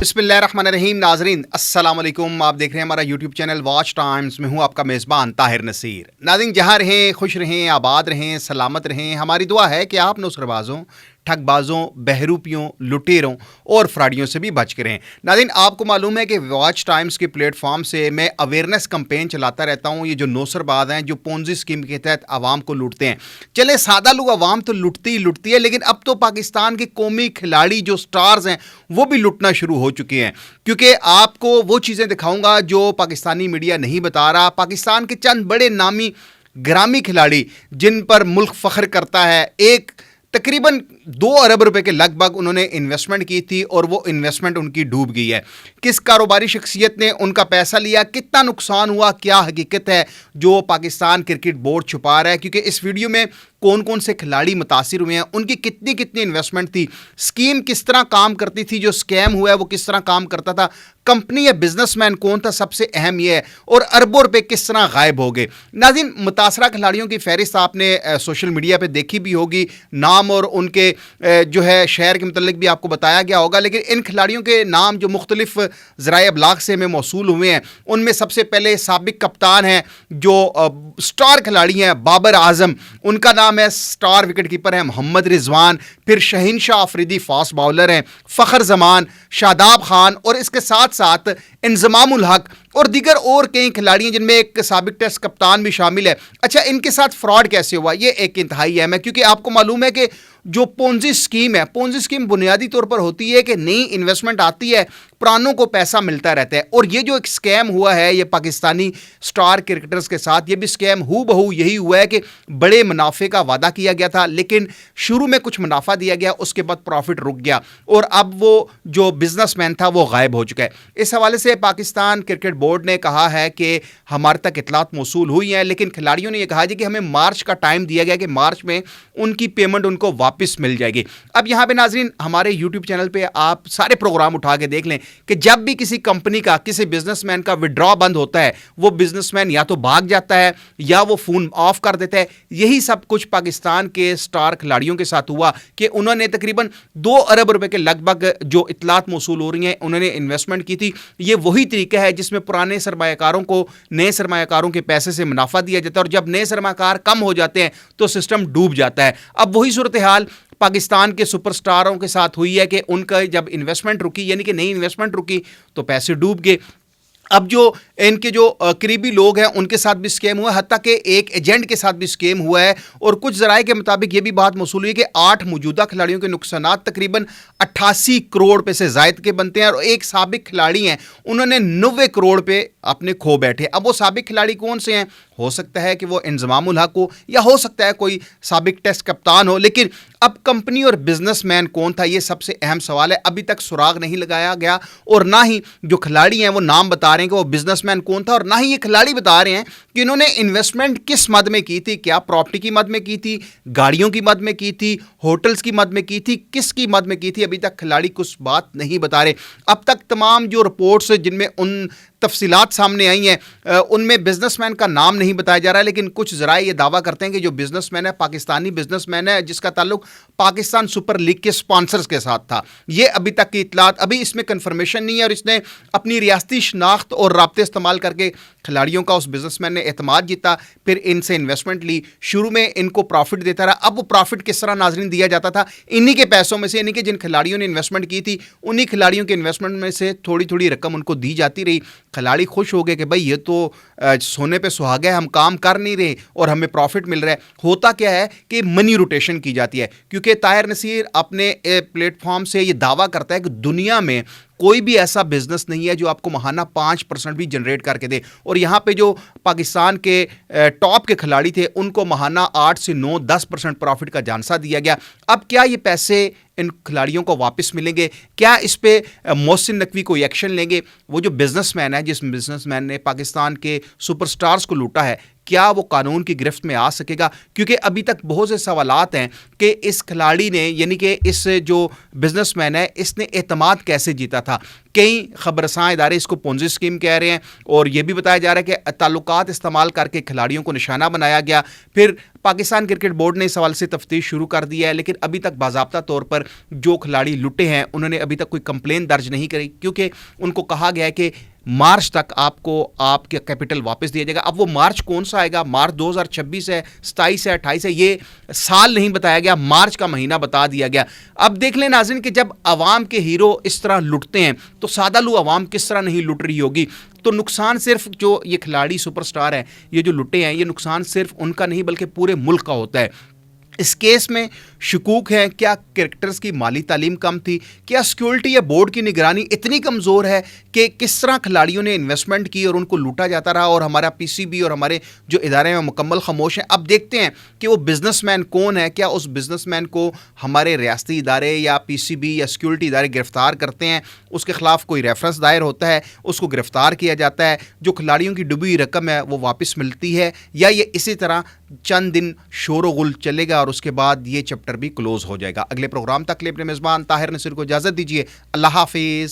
बिस्मिल्लाहिर्रहमानिर्रहीम। नाजरीन अस्सलाम वालेकुम। आप देख रहे हैं हमारा यूट्यूब चैनल वॉच टाइम्स में हूं आपका मेज़बान ताहिर नसीर। नाज़रीन, जहां रहें खुश रहें, आबाद रहें, सलामत रहें। हमारी दुआ है कि आप नुसरबाजों, ठगबाजों, बहरूपियों, लुटेरों और फ्रॉडियों से भी बच के रहें। नाज़रीन, आपको मालूम है कि वॉच टाइम्स के प्लेटफॉर्म से मैं अवेयरनेस कैंपेन चलाता रहता हूँ। ये जो नौसरबाज हैं जो पोंजी स्कीम के तहत आवाम को लूटते हैं, चले सादा लोग आवाम तो लुटती ही लुटती है, लेकिन अब तो पाकिस्तान के कौमी खिलाड़ी जो स्टार्स हैं वो भी लुटना शुरू हो चुके हैं। क्योंकि आपको वो चीज़ें दिखाऊंगा जो पाकिस्तानी मीडिया नहीं बता रहा। पाकिस्तान के चंद बड़े नामी ग्रामी खिलाड़ी जिन पर मुल्क फ़ख्र करता है, एक तकरीबन 2 अरब रुपए के लगभग उन्होंने इन्वेस्टमेंट की थी और वो इन्वेस्टमेंट उनकी डूब गई है। किस कारोबारी शख्सियत ने उनका पैसा लिया, कितना नुकसान हुआ, क्या हकीकत है जो पाकिस्तान क्रिकेट बोर्ड छुपा रहा है। क्योंकि इस वीडियो में कौन कौन से खिलाड़ी मुतासिर हुए हैं, उनकी कितनी कितनी इन्वेस्टमेंट थी, स्कीम किस तरह काम करती थी, जो स्कैम हुआ है वो किस तरह काम करता था, कंपनी या बिजनेसमैन कौन था, सबसे अहम यह है, और अरबों रुपए किस तरह गायब हो गए। नाज़रीन, मुतासरा खिलाड़ियों की फहरिस्त आपने सोशल मीडिया पे देखी भी होगी, नाम और उनके जो है शहर के मुतल्लिक भी आपको बताया गया होगा। लेकिन इन खिलाड़ियों के नाम जो मुख्तलिफ ज़राए अबलाग से हमें मौसूल हुए हैं, उनमें सबसे पहले साबिक कप्तान हैं जो स्टार खिलाड़ी हैं बाबर आजम, उनका नाम है, स्टार विकेट कीपर है मोहम्मद रिजवान। फिर शहीनशाह अफरीदी फास्ट बॉलर हैं, फ़खर जमान, शादाब खान, और इसके साथ साथ इंजमामुल हक और दीगर और कई खिलाड़ी हैं जिनमें एक साबिक टेस्ट कप्तान भी शामिल है। अच्छा, इनके साथ फ्रॉड कैसे हुआ, ये एक इंतहाई अहम है। क्योंकि आपको मालूम है कि जो पोंजी स्कीम है, पोंजी स्कीम बुनियादी तौर पर होती है कि नई इन्वेस्टमेंट आती है, पुरानों को पैसा मिलता रहता है। और ये जो एक स्कैम हुआ है ये पाकिस्तानी स्टार क्रिकेटर्स के साथ, ये भी स्कैम हू बहू यही हुआ है कि बड़े मुनाफे का वादा किया गया था, लेकिन शुरू में कुछ मुनाफा दिया गया, उसके बाद प्रॉफिट रुक गया और अब वो जो बिजनेसमैन था वो गायब हो चुका है। इस हवाले से पाकिस्तान क्रिकेट बोर्ड ने कहा है कि हमारे तक इतलात मौसूल हुई हैं, लेकिन खिलाड़ियों ने यह कहा जी कि हमें मार्च का टाइम दिया गया कि मार्च में उनकी पेमेंट उनको वापस मिल जाएगी। अब यहाँ पे नाजरीन, हमारे यूट्यूब चैनल पे आप सारे प्रोग्राम उठा के देख लें कि जब भी किसी कंपनी का, किसी बिजनेसमैन का विड्रॉ बंद होता है, वो बिजनेसमैन या तो भाग जाता है या वो फोन ऑफ कर देता है। यही सब कुछ पाकिस्तान के स्टार खिलाड़ियों के साथ हुआ कि उन्होंने तकरीबन 2 अरब रुपए के लगभग जो इतलात मौसूल हो रही हैं, उन्होंने इन्वेस्टमेंट की थी। ये वही तरीका है जिसमें पुराने सरमायाकारों को नए सरमायाकारों के पैसे से मुनाफा दिया जाता है, और जब नए सरमायाकार कम हो जाते हैं तो सिस्टम डूब जाता है। अब वही सूरत हाल पाकिस्तान के सुपरस्टारों के साथ हुई है कि उनका जब इन्वेस्टमेंट रुकी, यानी कि नई इन्वेस्टमेंट रुकी, तो पैसे डूब गए। अब जो इनके जो करीबी लोग हैं उनके साथ भी स्कैम हुआ है, हत्ता कि एक एजेंट के साथ भी स्कैम हुआ है। और कुछ ज़राए के मुताबिक ये भी बात मौसूल हुई है कि 8 मौजूदा खिलाड़ियों के नुकसानात तकरीबन 88 करोड़ पे से ज़ायद के बनते हैं, और एक साबिक खिलाड़ी हैं उन्होंने 90 करोड़ पे अपने खो बैठे। अब वो साबिक खिलाड़ी कौन से हैं? हो सकता है कि वो इंजमामुल हक हो, या हो सकता है कोई साबिक टेस्ट कप्तान हो। लेकिन अब कंपनी और बिजनेसमैन कौन था, ये सबसे अहम सवाल है। अभी तक सुराग नहीं लगाया गया, और ना ही जो खिलाड़ी हैं वो नाम बता रहे हैं कि वो बिजनेसमैन कौन था, और ना ही ये खिलाड़ी बता रहे हैं कि इन्होंने इन्वेस्टमेंट किस मद में की थी, क्या प्रॉपर्टी की मद में की थी, गाड़ियों की मद में की थी, होटल्स की मद में की थी, किसकी मद में की थी। अभी तक खिलाड़ी कुछ बात नहीं बता रहे। अब तक तमाम जो रिपोर्ट्स जिनमें उन तफसीलात सामने आई हैं उनमें बिजनेसमैन का नाम नहीं बताया जा रहा है, लेकिन कुछ ज़राए ये दावा करते हैं कि जो बिजनेसमैन है पाकिस्तानी बिजनेसमैन है जिसका ताल्लुक पाकिस्तान सुपर लीग के स्पॉन्सर्स के साथ था। ये अभी तक की इतलात, अभी इसमें कन्फर्मेशन नहीं है, और इसने अपनी रियासती शनाख्त और राब्ते इस्तेमाल करके खिलाड़ियों का, उस बिजनेसमैन ने एतमाद जीता, फिर इनसे इन्वेस्टमेंट ली, शुरू में इनको प्रॉफिट देता रहा। अब वो प्रॉफिट किस तरह नाजरीन दिया जाता था, इन्हीं के पैसों में से, इन्हीं के जिन खिलाड़ियों ने इन्वेस्टमेंट की थी उन्हीं खिलाड़ियों के इन्वेस्टमेंट में से थोड़ी थोड़ी रकम उनको दी जाती रही। खिलाड़ी खुश हो गए कि भाई ये तो सोने पे सुहागा है, हम काम कर नहीं रहे और हमें प्रॉफिट मिल रहा है। होता क्या है कि मनी रोटेशन की जाती है, क्योंकि ताहिर नसीर अपने प्लेटफॉर्म से ये दावा करता है कि दुनिया में कोई भी ऐसा बिजनेस नहीं है जो आपको महाना 5% भी जनरेट करके दे। और यहाँ पे जो पाकिस्तान के टॉप के खिलाड़ी थे उनको महाना 8 से 9-10% प्रॉफिट का झांसा दिया गया। अब क्या ये पैसे इन खिलाड़ियों को वापस मिलेंगे? क्या इस पे मोहसिन नकवी कोई एक्शन लेंगे? वो जो बिजनेसमैन है, जिस बिजनेसमैन ने पाकिस्तान के सुपरस्टार्स को लूटा है, کیا وہ قانون کی گرفت میں آ سکے گا؟ کیونکہ ابھی تک بہت سے سوالات ہیں کہ اس کھلاڑی نے یعنی کہ اس جو بزنس مین ہے اس نے اعتماد کیسے جیتا تھا. کئی خبررساں ادارے اس کو پونزی اسکیم کہہ رہے ہیں اور یہ بھی بتایا جا رہا ہے کہ تعلقات استعمال کر کے کھلاڑیوں کو نشانہ بنایا گیا. پھر پاکستان کرکٹ بورڈ نے اس حوالے سے تفتیش شروع کر دی ہے، لیکن ابھی تک باضابطہ طور پر جو کھلاڑی لٹے ہیں انہوں نے ابھی تک کوئی کمپلین درج نہیں کری، کیونکہ ان کو کہا گیا ہے کہ مارچ تک آپ کو آپ کا کیپٹل واپس دیا جائے گا. اب وہ مارچ کون سا آئے گا؟ مارچ 2026 ہے، 27 ہے، 28 ہے، یہ سال نہیں بتایا گیا، مارچ کا مہینہ بتا دیا گیا. اب دیکھ لیں ناظرین کہ جب عوام کے ہیرو اس طرح لٹتے ہیں تو سادہ لو عوام کس طرح نہیں لٹ رہی ہوگی. تو نقصان صرف جو یہ کھلاڑی سپر سٹار ہیں، یہ جو لٹے ہیں، یہ نقصان صرف ان کا نہیں بلکہ پورے ملک کا ہوتا ہے. اس کیس میں شکوک ہے، کیا کرکٹرز کی مالی تعلیم کم تھی؟ کیا سیکیورٹی یا بورڈ کی نگرانی اتنی کمزور ہے کہ کس طرح کھلاڑیوں نے انویسٹمنٹ کی اور ان کو لوٹا جاتا رہا اور ہمارا پی سی بی اور ہمارے جو ادارے میں مکمل خاموش ہیں؟ اب دیکھتے ہیں کہ وہ بزنس مین کون ہے. کیا اس بزنس مین کو ہمارے ریاستی ادارے یا پی سی بی یا سیکیورٹی ادارے گرفتار کرتے ہیں؟ اس کے خلاف کوئی ریفرنس دائر ہوتا ہے، اس کو گرفتار کیا جاتا ہے، جو کھلاڑیوں کی ڈوبی رقم ہے وہ واپس ملتی ہے، یا یہ اسی طرح چند دن شور و غل چلے گا اور اس کے بعد یہ چیپٹر بھی کلوز ہو جائے گا؟ اگلے پروگرام تک کے لیے اپنے میزبان طاہر نصیر کو اجازت دیجیے. اللہ حافظ.